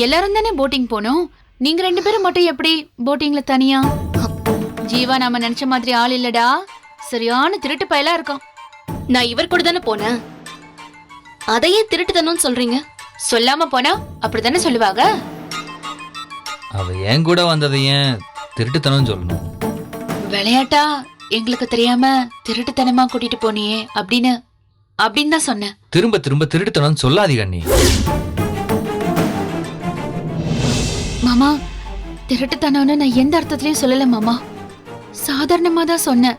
எல்லாரும் தானே போட்டிங் போனோம். நீங்க 2 பேரும் மட்டும் எப்படி போட்டிங்ல தனியா? ஜீவா நாம நினைச்ச மாதிரி ஆள் இல்லடா. சரியான திருட்டு பயலா இருக்கான். நான் இவர் கூட தானே போனேன். அதையே திருட்டுத்தனம்னு சொல்றீங்க? சொல்லாம போனா அப்படித்தானே சொல்லுவாங்க. அவ என் கூட வந்ததை ஏன் திருட்டுத்தனம் சொல்லணும்? விளையாட்டா எங்களுக்கு தெரியாம திருட்டுத்தனமா கூட்டிட்டு போனியே அப்படின்னு தான் சொன்னேன். திரும்ப திரும்ப திருட்டுத்தனம் சொல்லாதீங்க அண்ணி. மாமா, திருட்டுத்தனம்னு நான் எந்த அர்த்தத்திலயும் சொல்லல மாமா. சாதாரணமா தான் சொன்னேன்.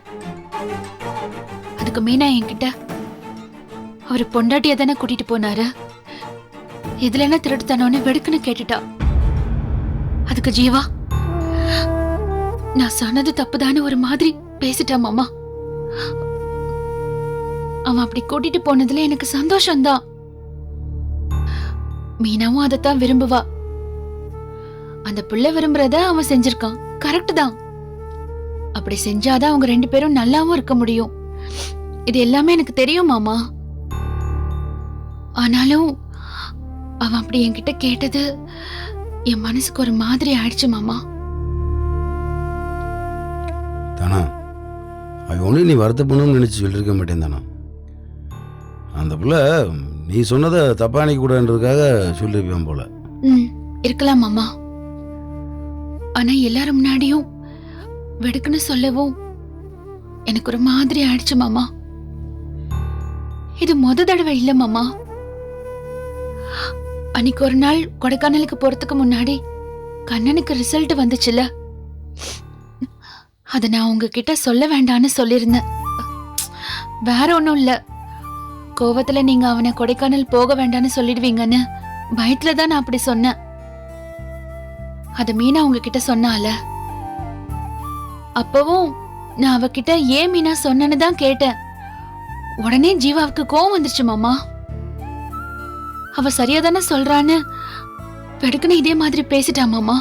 அதுக்கு மீனா என்கிட்ட அவரு பொண்டாட்டிய தானே கூட்டிட்டு போனாரு, இதுல என்ன திருட்டுத்தனம்னு வெடுக்குன்னு கேட்டுட்டா. அதுக்கு ஜீவா நான் சொன்னது தப்புதான்னு ஒரு மாதிரி பேசிட்டா மாமா. அவன் அப்படி கூட்டிட்டு போனதுல எனக்கு சந்தோஷம்தான். மீனாவும் அதைத்தான் விரும்புவா. அந்த புள்ள விரும்புறத அவன் செஞ்சிருக்கான், கரெக்ட் தான். அப்படி செஞ்சாதான் அவங்க 2 பேரும் நல்லாவும் இருக்க முடியும். இது எல்லாமே எனக்கு தெரியும் மாமா. ஆனாலும் அவன் அப்படி என்கிட்ட கேட்டது என் மனசுக்கு ஒரு மாதிரி ஆயிடுச்சு மாமா. தானா, அவன் ஒன்றும் நீ வருத்தப்படணும்னு நினச்சி சொல்லியிருக்க மாட்டேன் தானா. அந்த பிள்ளை நீ சொன்னதை தப்பா நினைக்க கூடாதுன்றதுக்காக சொல்லியிருப்பேன் போல. இருக்கலாம் மாமா. ஆனா எல்லாரும் முன்னாடியும் வெடுக்குன்னு சொல்லவும் எனக்கு ஒரு மாதிரி ஆயிடுச்சு மாமா. இது முத தடவை இல்ல மாமா. அன்னைக்கு ஒரு நாள் கொடைக்கானலுக்கு போறதுக்கு முன்னாடி கண்ணனுக்கு ரிசல்ட் வந்துச்சுல, அத நான் உங்ககிட்ட சொல்ல வேண்டான்னு சொல்லிருந்தேன். வேற ஒண்ணும் இல்ல, கோவத்துல நீங்க அவனை கொடைக்கானல் போக வேண்டான்னு சொல்லிடுவீங்கன்னு பயத்துலதான் நான் அப்படி சொன்னேன். அத மீனா உங்ககிட்ட சொன்னால, அப்பவும் நான் அவகிட்ட ஏன் மீனா சொன்னேன்னு தான் கேட்டேன். உடனே ஜீவாவுக்கு கோவம் வந்துருச்சு மாமா. அவ சரியா தானே சொல்றான்னு வெடுக்குன்னு இதே மாதிரி பேசிட்டா மாமா.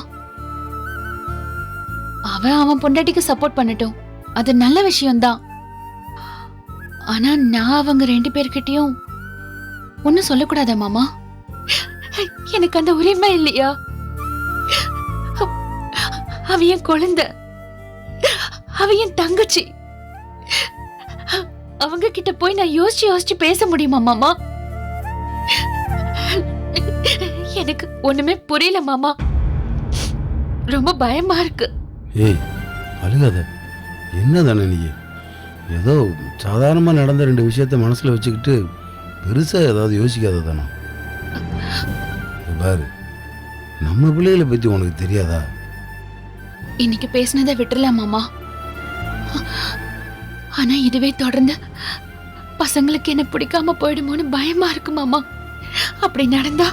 அவன் பொண்டாட்டிக்கு சப்போர்ட் பண்ணட்டும், அது நல்ல விஷயம்தான். ஆனா நான் அவங்க 2 பேர்கிட்டயும் ஒன்னும் சொல்லக்கூடாதா மாமா? எனக்கு அந்த உரிமை இல்லையா? அவ என் குழந்தை, அவ என் தங்கச்சி. அவங்க கிட்ட போய் நான் யோசிச்சு யோசிச்சு பேச முடியுமா மாமா? எனக்கு ஒண்ணுமே புரியல மாமா. ரொம்ப பயமா இருக்கு. ஏய் அழுகாத, என்ன தானே நீ ஏதோ சாதாரணமாக நடந்த 2 விஷயத்த மனசில் வச்சுக்கிட்டு பெருசாக ஏதாவது யோசிக்காத தானே. பாரு, நம்ம பிள்ளைகளை பற்றி உனக்கு தெரியாதா? இன்னைக்கு பேசினதை விட்டுறலாம் மாமா. ஆனா இதுவே தொடர்ந்து பசங்களுக்கு என்ன பிடிக்காம போயிடுமோன்னு பயமா இருக்கு மாமா. அப்படி நடந்தா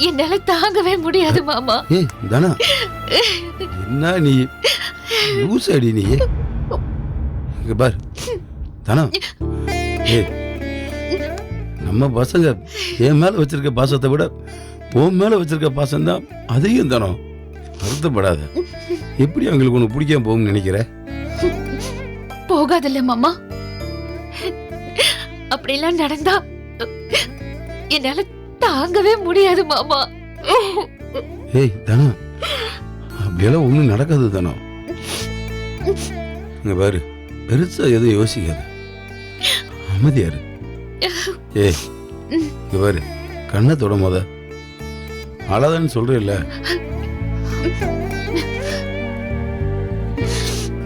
என்னால தாங்கவே முடியாது மாமா. ஏய் தானா, என்ன நீ லூசடி நீ? இங்க பாரு தானா, ஏய் நம்ம பசங்க என் மேல வச்சிருக்க பாசத்தை விட உன் மேல வச்சிருக்க பாசம் தான் அதையும் தானோ. வருத்தப்படாத. எப்படி அவங்களுக்கு ஒன்று பிடிக்காம போகும்னு நினைக்கிற? போகாதில்ல மாமா. அப்படிலாம் நடந்தா என்னால தாங்கவே முடியாது மாமா. ஏய் தானா, அப்படியெல்லாம் ஒன்றும் நடக்காது தானோ. இங்க பாரு, பெருசா எதுவும் யோசிக்காத, அமைதியாரு. ஏய் இங்க பாரு, கண்ணை தொட மொத அழாதன்னு சொல்றேல்ல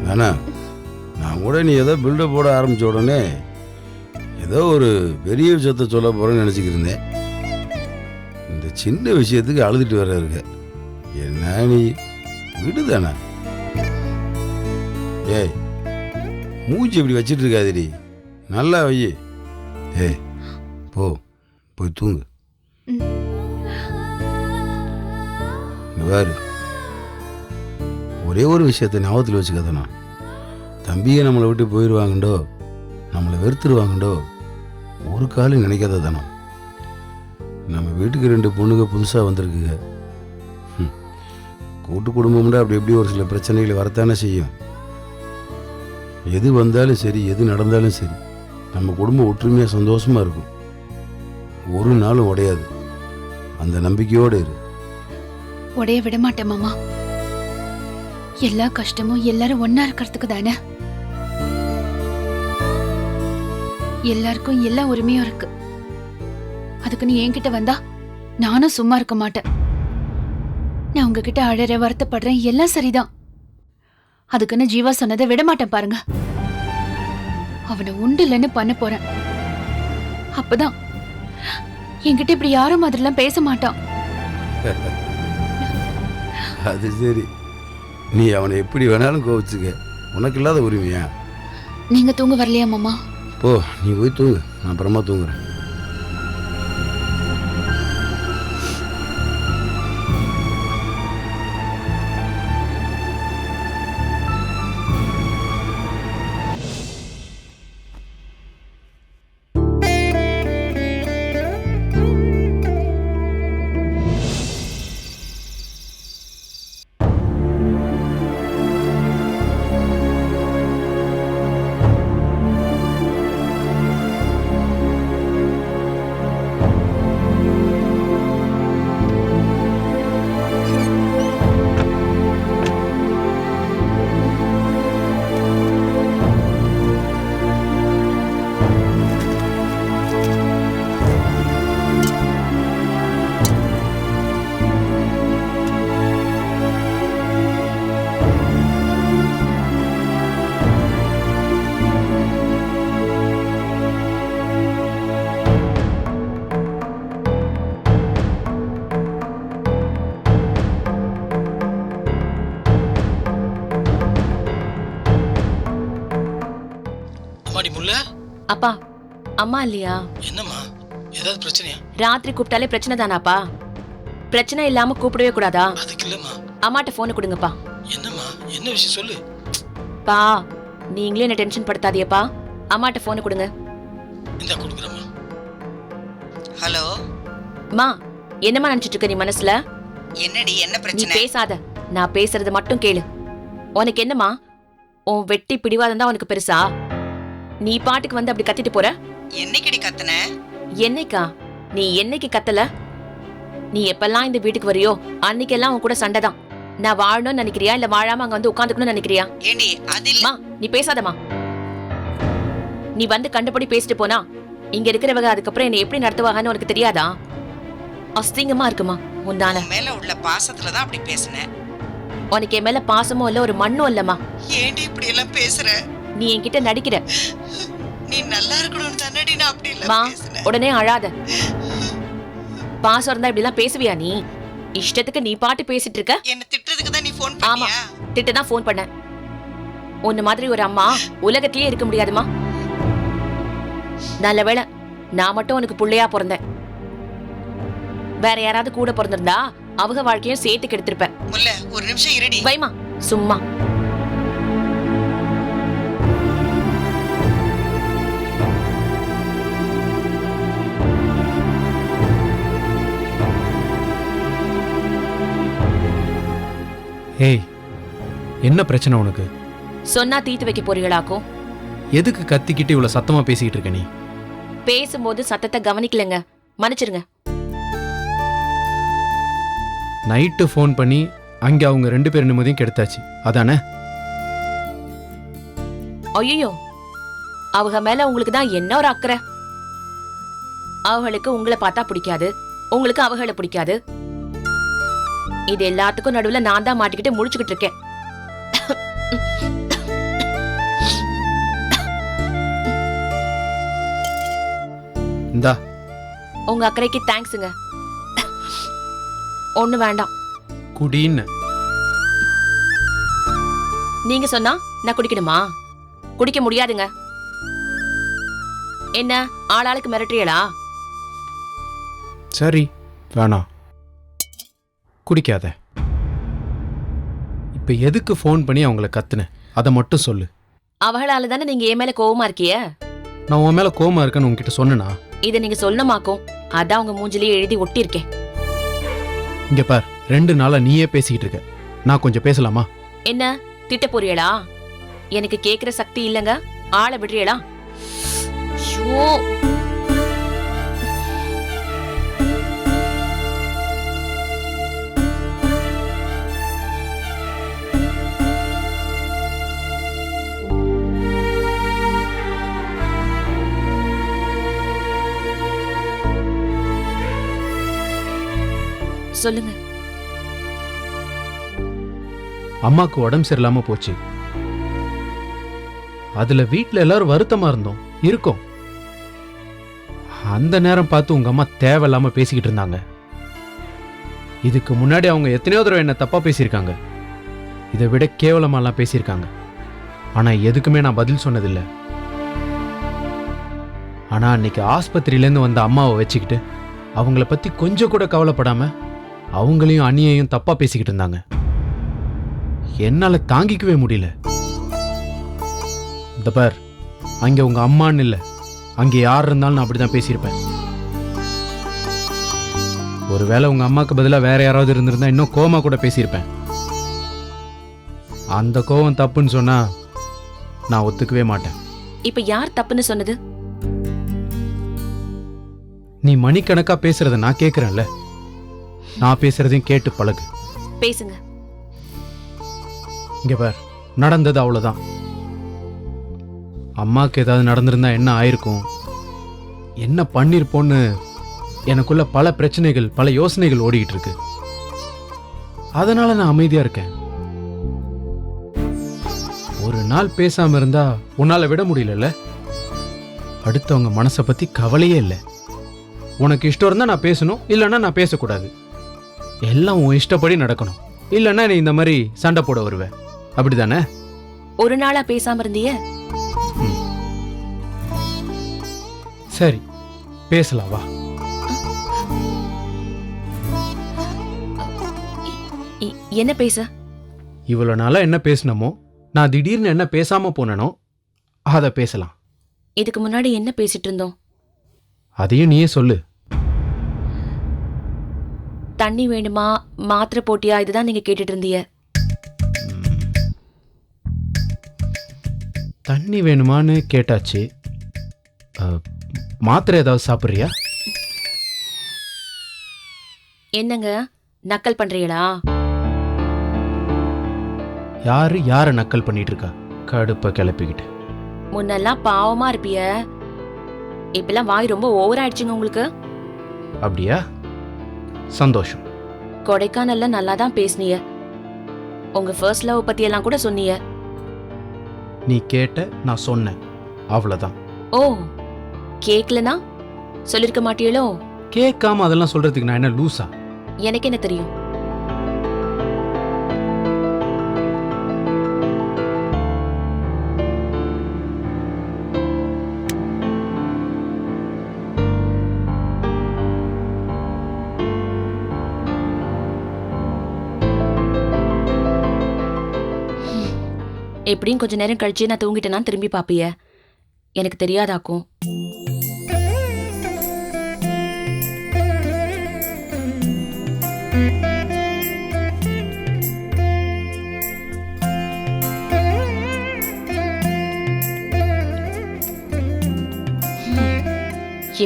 தானா. நான் கூட நீ ஏதோ பில்டப் போட ஆரம்பிச்ச உடனே ஏதோ ஒரு பெரிய விஷயத்த சொல்ல போறேன்னு நினைச்சுக்கிட்டு இருந்தேன். இந்த சின்ன விஷயத்துக்கு அழுதுட்டு வர இருக்க. என்ன நீ விடுதானா? ஏய் மூஞ்சி இப்படி வச்சிட்டு இருக்காதடி, நல்லா வை. ஏய் போய் தூங்கு. பாரு, ஒரே ஒரு விஷயத்த ஞாபகத்தில் வச்சுக்கதானா. தம்பியை நம்மளை விட்டு போயிடுவாங்கண்டோ, நம்மளை வெறுத்துருவாங்கண்டோ ஒரு காலம் நினைக்காத தானோ. நம்ம வீட்டுக்கு 2 பொண்ணுங்க புதுசாக வந்திருக்குங்க. கூட்டு குடும்பம்னா அப்படி எப்படி ஒரு சில பிரச்சனைகளை வரத்தானே செய்யும். எது வந்தாலும் சரி, எது நடந்தாலும் சரி, நம்ம குடும்பம் ஒற்றுமையாக சந்தோஷமாக இருக்கும். ஒரு நாளும் உடையாது. அந்த நம்பிக்கையோடு இரு. உடைய விட மாட்டேன் மாமா. எல்லா கஷ்டமும் எல்லாரும் ஒன்னா இருக்கிறதுக்கு தானே. எல்லாருக்கும் எல்லா உரிமையும் இருக்கு. அதுக்கு நீ என்கிட்ட வந்தா நானும் சும்மா இருக்க மாட்டேன். நான் உங்ககிட்ட அழற வருத்தப்படுறேன், எல்லாம் சரிதான். அதுக்குன்னு ஜீவா சொன்னதை விட மாட்டேன் பாருங்க. அவனை உண்டு இல்லைன்னு பண்ண போறேன். அப்பதான் என்கிட்ட இப்படி யாரும் மாதிரிலாம் பேச மாட்டான். அது சரி, நீ அவனை எப்படி வேணாலும் கோவிச்சுக்க. உனக்கு இல்லாத உரிமையா? நீங்க தூங்க வரலையா மாமா? போ, நீ போய் தூங்கு, நான் அப்புறமா தூங்குறேன். அப்பா, அம்மா இல்லையா? என்னம்மா, ஏதாவது பிரச்சனையா? ராத்திரி கூப்பிட்டாலே பிரச்சனை தானாப்பா? பிரச்சனை இல்லாம கூப்பிடவே கூடாதா? அதுக்கு இல்லம்மா. அம்மாட்ட போனை கொடுங்கப்பா. என்னம்மா, என்ன விஷயம் சொல்லு. பா, நீங்களே என்ன டென்ஷன் படுத்தாதீப்பா. அம்மாட்ட போனை கொடுங்க. இந்தா கொடுக்குறேம்மா. ஹலோ மா, என்னம்மா நினைச்சிட்டு இருக்க நீ மனசுல? என்னடி, என்ன நீ பிரச்சனை? பேசாத, நான் பேசுறது மட்டும் கேளு. உனக்கு என்னம்மா, உன் வெட்டி பிடிவாதம் தான் உனக்கு பெருசா? நீ பாட்டுக்கு வந்து அப்படி கத்திட்டு போற. என்னைக்கடி கத்துன? என்னைக்கா? நீ என்னைக்கு கத்தல? நீ எப்பெல்லாம் இந்த வீட்டுக்கு வரியோ அன்னைக்கெல்லாம் உன் கூட சண்டை தான். நான் வாழணும்னு நினைக்கிறியா இல்ல வாழாம அங்க வந்து உட்காந்துக்கணும்னு நினைக்கிறியா? ஏண்டி அது மா, நீ பேசாதம்மா. நீ வந்து கண்டபடி பேசிட்டு போனா இங்க இருக்கிறவங்க அதுக்கப்புறம் என்ன எப்படி நடத்துவாங்கன்னு உனக்கு தெரியாதா? அசிங்கமா இருக்குமா உன்னால. உன் மேல உள்ள பாசத்துல தான் அப்படி பேசுனேன். உனக்கு என் மேல பாசமும் இல்ல ஒரு மண்ணும் இல்லம்மா. ஏண்டி இப்படி எல்லாம் பேசுற? நீ என்கிட்ட நடிக்கிற. நீ நல்லா இருக்கணும்னு தானடி நான் அப்படி மா, எல்லாம் பேசுனேன். உடனே அழாத. பாசம் இருந்தா இப்படி எல்லாம் பேசுவியா நீ? இஷ்டத்துக்கு நீ பாட்டு பேசிட்டு இருக்க. என்ன திட்டுறதுக்கு தான் நீ ஃபோன் ஆமா, பண்ணியா? திட்டு தான் ஃபோன் பண்ண. உன்ன மாதிரி ஒரு அம்மா உலகத்திலேயே இருக்க முடியாதுமா. நல்ல வேளை நான் மட்டும் உனக்கு புள்ளையா பிறந்தேன். வேற யாராவது கூட பிறந்திருந்தா அவங்க வாழ்க்கையும் சேர்த்து கெடுத்திருப்பேன். முல்ல, ஒரு நிமிஷம் இருடி. வைமா, சும்மா. ஏய், என்ன பிரச்சனை உனக்கு? சொன்னா தீத்து வைக்க போறீங்களாக்கும். எதுக்கு கத்திக்கிட்டு இவ்வளவு சத்தமா பேசிக்கிட்டு இருக்க நீ? பேசும்போது சத்தத்தை கவனிக்கலங்க, மன்னிச்சிருங்க. நைட்டு ஃபோன் பண்ணி அங்க அவங்க 2 பேர் நிம்மதியும் கெடுத்தாச்சு, அதானே? ஐயோ, அவங்க மேல உங்களுக்கு தான் என்ன ஒரு அக்கறை. அவங்களுக்கு உங்களை பார்த்தா பிடிக்காது, உங்களுக்கு அவகளை பிடிக்காது. இது எல்லாத்துக்கும் நடுவுல நான் தான் மாட்டிக்கிட்டு முழிச்சுக்கிட்டு இருக்கேன். இந்தா, உங்க அக்கறைக்கு தேங்க்ஸுங்க. ஒண்ணு வேண்டாம். குடின்னு. நீங்க சொன்னா நான் குடிக்கணுமா? குடிக்க முடியாதுங்க. என்ன ஆளாளுக்கு மிரட்டுறீங்களா? சரி, வேணாம், குடிக்காத. இப்ப எதுக்கு ஃபோன் பண்ணி அவங்கள கத்துன? அதை மட்டும் சொல்லு. அவளால தானே நீங்க என் மேல கோவமா இருக்கிய. நான் உன் மேல கோவமா இருக்கேன்னு உன்கிட்ட சொன்னனா? இதை நீங்க சொல்லமாக்கும், அதான் உங்க மூஞ்சிலேயே எழுதி ஒட்டி இருக்கேன். இங்க பார், 2 நாளா நீயே பேசிக்கிட்டு இருக்க. நான் கொஞ்சம் பேசலாமா? என்ன திட்ட போறீங்களா? எனக்கு கேக்குற சக்தி இல்லங்க, ஆளை விடுறீங்களா? ஐயோ, சொல்லுங்க. அம்மாக்கு உடம்பு சரியில்லாம போச்சு. அதுல வீட்ல எல்லாரும் வருத்தமா இருந்தோம், இருக்கோம். அந்த நேரம் பார்த்து உங்க அம்மா தேவையில்லாம பேசிக்கிட்டு இருந்தாங்க. இதுக்கு முன்னாடி அவங்க எத்தனையோ தடவை என்ன தப்பா பேசியிருக்காங்க. இதை விட கேவலமாலாம் பேசியிருக்காங்க. ஆனா எதுக்குமே நான் பதில் சொன்னதில்லை. ஆனா அன்னைக்கு ஆஸ்பத்திரியிலேருந்து வந்த அம்மாவை வச்சுக்கிட்டு அவங்கள பத்தி கொஞ்சம் கூட கவலைப்படாம அவங்களையும் அண்ணியையும் தப்பா பேசிக்கிட்டு இருந்தாங்க. என்னால தாங்கிக்கவே முடியல. இந்த பார், அங்க உங்க அம்மான்னு இல்லை, அங்கே யார் இருந்தாலும் நான் அப்படிதான் பேசியிருப்பேன். ஒருவேளை உங்க அம்மாக்கு பதிலாக வேற யாராவது இருந்திருந்தா இன்னும் கோமா கூட பேசியிருப்பேன். அந்த கோவம் தப்புன்னு சொன்னா நான் ஒத்துக்கவே மாட்டேன். இப்ப யார் தப்புன்னு சொன்னது? நீ மணிக்கணக்கா பேசுறத நான் கேட்கறேன்ல, நான் பேசுறதையும் கேட்டு பழகு. பேசுங்க. இங்க பார், நடந்தது அவ்வளவுதான். அம்மாக்கு ஏதாவது நடந்திருந்தா என்ன ஆயிருக்கும், என்ன பண்ணிருப்போன்னு எனக்குள்ள பல பிரச்சனைகள், பல யோசனைகள் ஓடிக்கிட்டு இருக்கு. அதனால நான் அமைதியா இருக்கேன். ஒரு நாள் பேசாம இருந்தா உன்னால விட முடியல. அடுத்தவங்க மனசை பத்தி கவலையே இல்லை. உனக்கு இஷ்டம் இருந்தா நான் பேசணும், இல்லைன்னா நான் பேசக்கூடாது. எல்லாம் உன் இஷ்டப்படி நடக்கணும். இல்லைன்னா நீ இந்த மாதிரி சண்டை போட வருவ, அப்படிதானே? ஒரு நாளா பேசாம இருந்தியே. சரி, பேசலாம் வா. என்ன பேச? இவ்வளவு நாளா என்ன பேசணுமோ, நான் திடீர்னு என்ன பேசாம போனனோ அதை பேசலாம். இதுக்கு முன்னாடி என்ன பேசிட்டு இருந்தோம்? அதையும் நீயே சொல்லு. தண்ணி வேணுமா, மாத்திரை போட்டியா, இதுதான் நீங்க கேட்டுட்டு இருந்தீங்க. தண்ணி வேணுமான்னு கேட்டாச்சு. மாத்திரை ஏதாவது சாப்பிட்றியா? என்னங்க நக்கல் பண்றீங்களா? யாரு யார நக்கல் பண்ணிட்டு இருக்கா? கடுப்ப கிளப்பிக்கிட்டு. முன்னெல்லாம் பாவமா இருப்பிய, இப்பெல்லாம் வாய் ரொம்ப ஓவர் ஆயிடுச்சுங்க உங்களுக்கு. அப்படியா? சந்தோஷம். கொடைக்கானல்ல நல்லா தான் பேசுனீங்க. உங்க ஃபர்ஸ்ட் லவ் பத்தி எல்லாம் கூட சொன்னீங்க. நீ கேட்ட, நான் சொன்னேன், அவ்வளவுதான். ஓ, கேக்கலனா சொல்லிருக்க மாட்டீங்களோ? கேட்காம அதெல்லாம் சொல்றதுக்கு நான் என்ன லூசா? எனக்கு என்ன தெரியும்? எப்படியும் கொஞ்ச நேரம் கழிச்சு நான் தூங்கிட்டேன்னா திரும்பி பாப்பிய. எனக்கு தெரியாதாக்கும்.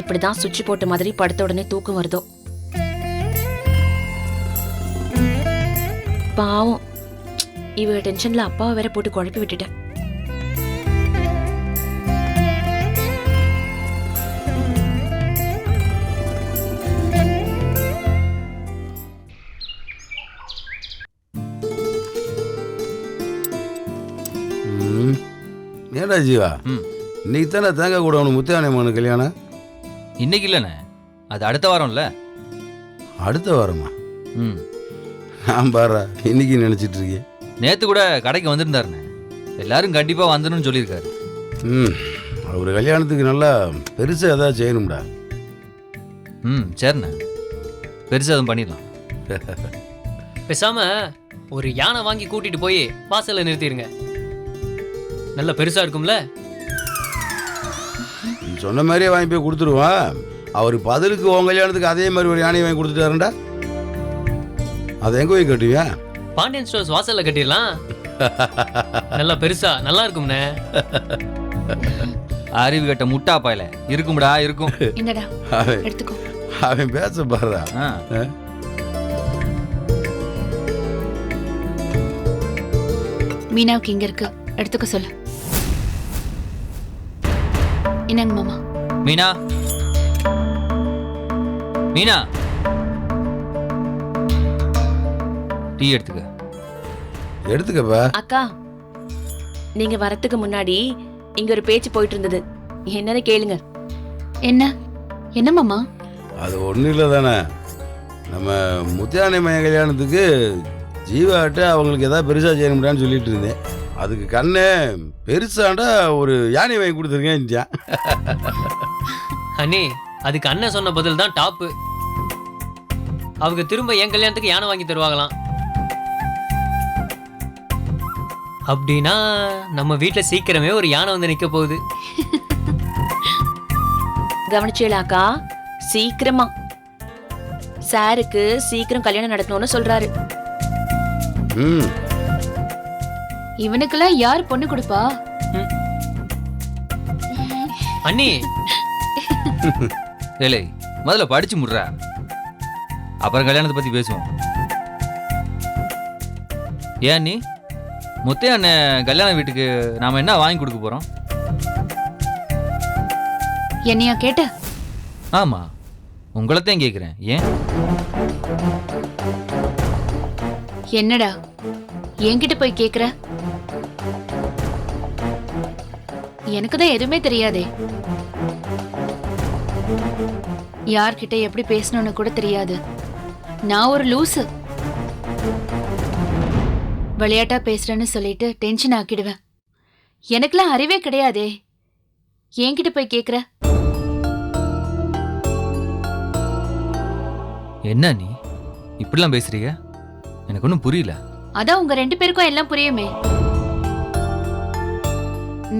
எப்படிதான் சுவிட்ச் போட்ட மாதிரி படுத்த உடனே தூக்கம் வருதோ. பாவம், இவ டென்ஷன்ல அப்பாவை வேற போட்டு குழப்பி விட்டுட்டேன். ஏடா ஜீவா, இன்னைக்கு தானே தேங்காய் கூட அவனு முத்தானேமான கல்யாணம்? இன்னைக்கு இல்லைண்ணே, அது அடுத்த வாரம்ல. அடுத்த வாரமா? ம், நான் பாரா இன்னைக்கு நினைச்சிட்டு இருக்கேன். நேற்று கூட கடைக்கு வந்திருந்தாருண்ணே. எல்லாரும் கண்டிப்பாக வந்துடணும்னு சொல்லியிருக்காரு. அவர் கல்யாணத்துக்கு நல்லா பெருசாக ஏதாவது செய்யணும்டா. ம், சரிண்ணே, பெருசாக எதுவும் பண்ணிடலாம். பேசாம ஒரு யானை வாங்கி கூட்டிட்டு போய் வாசல்ல நிறுத்திடுங்க. நல்ல பெருசா இருக்கும்ல. நீ சொன்ன மாதிரியே வாங்கி போய் கொடுத்துருவான். அவர் பதிலுக்கு உன் கல்யாணத்துக்கு அதே மாதிரி ஒரு யானையை வாங்கி கொடுத்துட்டாருண்டா. அதை எங்கே போய் கட்டுவியா? பாண்டியன் ஸ்டோர்ஸ் வாசல்ல கட்டிடலாம். நல்லா பெருசா நல்லா இருக்கும்ண்ணே. அறிவு கட்ட முட்டா பாயில இருக்கும்டா, இருக்கும். இந்தடா அவன் எடுத்துக்கோ. அவன் பேச பாடுறா. ஆ, மீனாவுக்கு இங்க இருக்கு, எடுத்துக்க சொல்லு. என்னங்க மாமா? மீனா, மீனா, டீ எடுத்துக்க. எடுத்துக்கப்பா. அக்கா நீங்க வரத்துக்கு முன்னாடி இங்க ஒரு பேச்சு போயிட்டு இருந்தது, என்னன்னு கேளுங்க. என்ன என்ன மாமா? அது ஒன்றும் இல்லை தானே, நம்ம முத்தியானை மைய கல்யாணத்துக்கு ஜீவாட்ட அவங்களுக்கு எதாவது பெருசாக செய்ய முடியான்னு சொல்லிட்டு இருந்தேன். அதுக்கு கண்ணே பெருசாண்டா ஒரு யானை வாங்கி கொடுத்துருக்கேன். அண்ணி அதுக்கு அண்ணன் சொன்ன பதில் தான் டாப்பு. அவங்க திரும்ப என் கல்யாணத்துக்கு யானை வாங்கி தருவாங்களாம். அப்படின்னா நம்ம வீட்டுல சீக்கிரமே ஒரு யானை வந்து நிக்க போகுது. கவனிச்சேலாக்கா, சீக்கிரமா சாருக்கு சீக்கிரம் கல்யாணம் நடக்கணும்னு சொல்றாரு. ம், இவனுக்கெல்லாம் யார் பொண்ணு கொடுப்பா? அண்ணி ஏலே முதல்ல படிச்சு முடுறா, அப்புறம் கல்யாணத்தை பத்தி பேசுவோம். ஏன் நீ முத்தைய அண்ணன் கல்யாண வீட்டுக்கு நாம என்ன வாங்கி கொடுக்க போறோம்? என்னையா கேட்ட? ஆமா, உங்களைத்தான் கேட்குறேன். ஏன்? என்னடா என்கிட்ட போய் கேக்குற? எனக்கு தான் எதுவுமே தெரியாதே. யார்கிட்ட எப்படி பேசணும்னு கூட தெரியாது. நான் ஒரு லூசு. விளையாட்டா பேசுறேன்னு சொல்லிட்டு டென்ஷன் ஆக்கிடுவேன். எனக்குலாம் அறிவே கிடையாதே. என்கிட்ட போய் கேக்குற? என்ன நீ இப்படிலாம் பேசுறீங்க? எனக்கு ஒன்றும் புரியல. அதான் உங்க 2 பேருக்கும் எல்லாம் புரியுமே.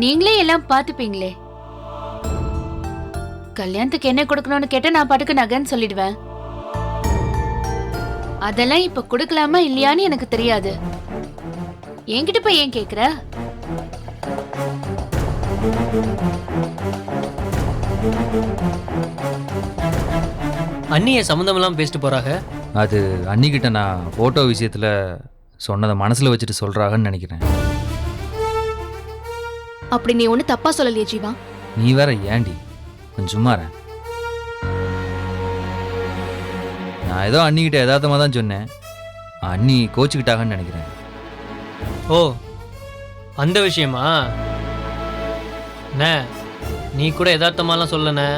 நீங்களே எல்லாம் பாத்துப்பீங்களே. கல்யாணத்துக்கு என்ன கொடுக்கணும்னு கேட்டா நான் பாட்டுக்கு நகைன்னு சொல்லிடுவேன். அதெல்லாம் இப்ப கொடுக்கலாமா இல்லையான்னு எனக்கு தெரியாது. என்கிட்ட போய் ஏன் கேக்குற? அண்ணிய சம்மந்தமெல்லாம் பேசிட்டு போறாங்க. அது அன்னிக்கிட்ட நான் ஃபோட்டோ விஷயத்தில் சொன்னதை மனசில் வச்சுட்டு சொல்கிறாங்கன்னு நினைக்கிறேன். அப்படி நீ ஒண்ணு தப்பா சொல்லலையே ஜீவா. நீ வேற ஏண்டி கொஞ்சம் சும்மாற. நான் ஏதோ அன்னிக்கிட்ட யதார்த்தமாக தான் சொன்னேன். அண்ணி கோச்சுக்கிட்டாங்கன்னு நினைக்கிறேன். ஓ அந்த விஷயமா? அண்ணே நீ கூட யதார்த்தமாலாம் சொல்லண்ணே.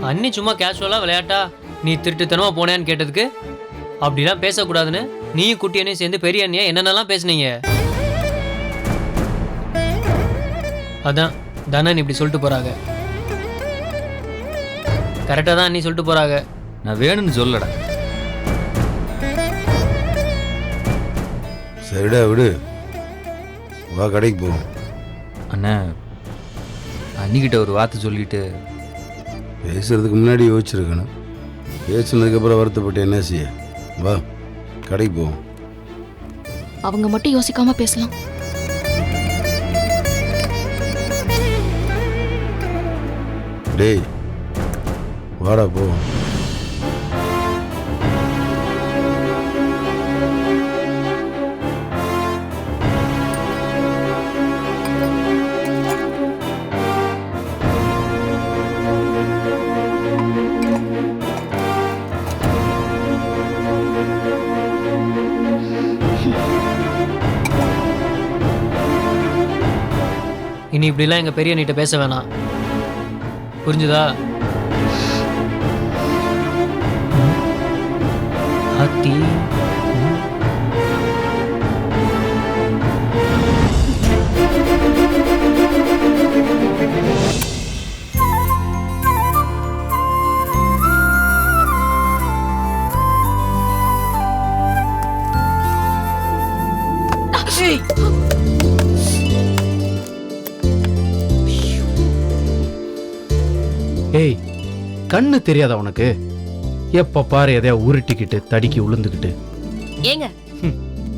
அண்ணி சும்மா கேஷுவலா விளையாட்டா நீ திருட்டுத்தனமா போனேன்னு கேட்டதுக்கு அப்படிலாம் பேசக்கூடாதுன்னு நீயும் குட்டி அண்ணியும் சேர்ந்து பெரிய அண்ணியா என்னென்னலாம் பேசுனீங்க. அதான் தனன் இப்படி சொல்லிட்டு போறாங்க. கரெக்டாக தான் அண்ணி சொல்லிட்டு போறாங்க. நான் வேணும்னு சொல்லடா. சரிடா விடு, வா கடைக்கு போவோம். அண்ணா அன்னிக்கிட்ட ஒரு வார்த்தை சொல்லிட்டு பேசுறதுக்கு முன்னாடி யோசிச்சிருக்கணும். பேசுனதுக்கப்புறம் வருத்தப்பட்டு என்ன செய்ய? வா கடைக்கு போவோம். அவங்க மட்டும் யோசிக்காம பேசலாம். டேய் வாடா போவோம். இனி இப்படிலாம் எங்கள் பெரிய அண்ணிட்ட பேச வேணாம், புரிஞ்சுதா? ஆத்தி ஏய் கண்ணு தெரியாதா உனக்கு? எப்ப பாரு எதையா உருட்டிக்கிட்டு தடிக்கி உளுந்துக்கிட்டு. ஏங்க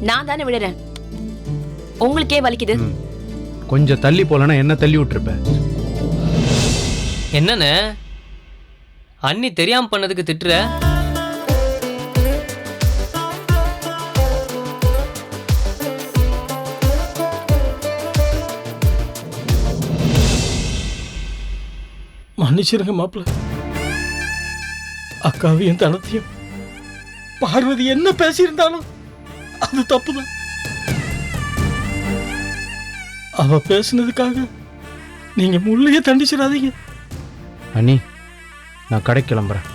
நான் தானே விடுறேன், உங்களுக்கே வலிக்குது. கொஞ்சம் தள்ளி போலனா என்ன தள்ளி விட்டுருப்ப. என்னண்ணே அண்ணி தெரியாம பண்ணதுக்கு திட்டுற? மன்னிச்சிருங்க மாப்பிள்ள. அக்காவையும் தனத்தையும் பார்வதி என்ன பேசியிருந்தாலும் அது தப்புதான். அவ பேசுனதுக்காக நீங்க முள்ளையே தண்டிச்சிடாதீங்க. அண்ணி நான் கடை கிளம்புறேன்.